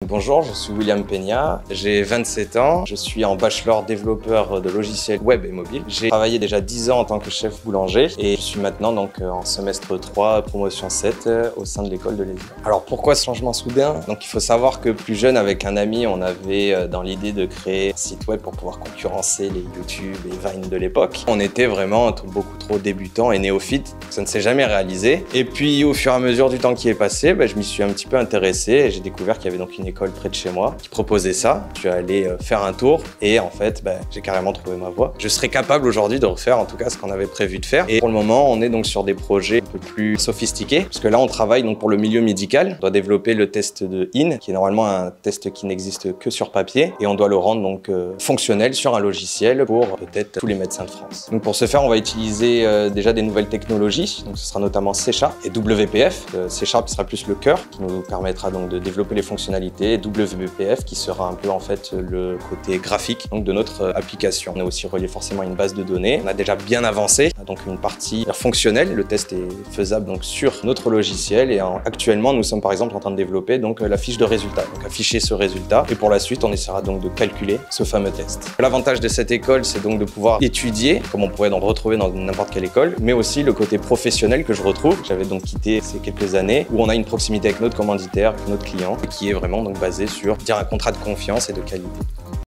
Bonjour, je suis William Peña, j'ai 27 ans, je suis en bachelor développeur de logiciels web et mobile. J'ai travaillé déjà 10 ans en tant que chef boulanger et je suis maintenant donc en semestre 3, promotion 7 au sein de l'école de Lévis. Alors pourquoi ce changement soudain? Donc il faut savoir que plus jeune, avec un ami, on avait dans l'idée de créer un site web pour pouvoir concurrencer les YouTube et Vine de l'époque. On était vraiment beaucoup trop débutants et néophytes, ça ne s'est jamais réalisé. Et puis au fur et à mesure du temps qui est passé, je m'y suis un petit peu intéressé et j'ai découvert qu'il y avait donc une école près de chez moi qui proposait ça. Je suis allé faire un tour et en fait, j'ai carrément trouvé ma voie. Je serais capable aujourd'hui de refaire en tout cas ce qu'on avait prévu de faire. Et pour le moment, on est donc sur des projets un peu plus sophistiqués parce que là, on travaille donc pour le milieu médical. On doit développer le test de IN, qui est normalement un test qui n'existe que sur papier, et on doit le rendre donc fonctionnel sur un logiciel pour peut-être tous les médecins de France. Donc pour ce faire, on va utiliser déjà des nouvelles technologies. Donc ce sera notamment C# et WPF. C# sera plus le cœur qui nous permettra donc de développer les fonctionnalités, et WPF qui sera un peu en fait le côté graphique donc de notre application. On est aussi relié forcément à une base de données. On a déjà bien avancé, donc une partie fonctionnelle. Le test est faisable donc sur notre logiciel et actuellement nous sommes par exemple en train de développer donc la fiche de résultat, donc afficher ce résultat, et pour la suite on essaiera donc de calculer ce fameux test. L'avantage de cette école, c'est donc de pouvoir étudier comme on pourrait en retrouver dans n'importe quelle école, mais aussi le côté professionnel que je retrouve. J'avais donc quitté ces quelques années où on a une proximité avec notre commanditaire, avec notre client, qui est vraiment donc basé sur un contrat de confiance et de qualité.